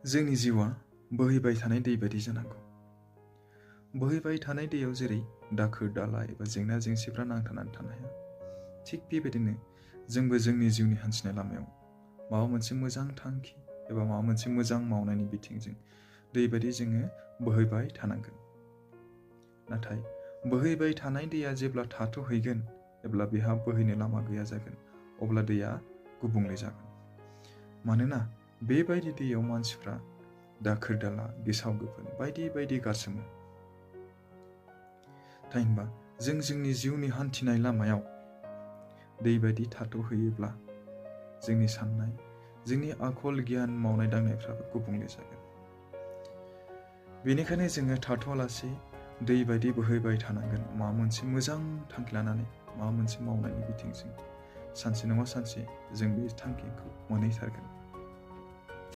जोंनि जिउआ बोहैबाय थानाय दै बायदि जानांगौ। बोहैबाय थानाय दैयाव जेरै दाखोर दाला एबा जेंना जेंसिफ्रा नांथानानै थानो हाया, थिग बेबायदिनो जोंबो जोंनि जिउनि हान्थिनाय लामायाव माबा मोनसे मोजां थांखि एबा माबा मोनसे मोजां मावनायनि बिथिंजों दै बायदि जोङो बोहैबाय थानांगोन। नाथाय बोहैबाय थानाय दैया जेब्ला थाथ'हैगोन, एब्ला बेहा बोहैनो लामा गैया जागोन, अब्ला दैया गुबुंले जागोन। मानोना बेबायदि दैयाव मानसिफ्रा दाखोर दाला, गेसाव गोफोन बायदि बायदि गारसोमो। थामहिनबा जों जोंनि जिउनि हान्थिनाय लामायाव दै बायदि थाथ'हैयोब्ला जोंनि साननाय, जोंनि आखल गियान मावनाय दांनायफ्राबो गुबुंले जागोन। बेनिखायनो जोङो थाथ'आलासे दै बायदि बोहैबाय थानांगोन। माबा मोनसे मोजां थांखि लानानै माबा मोनसे मावनायनि बिथिंजों सानसे नङा सानसे जों बे थांखिखौ मोनहैथारगोन।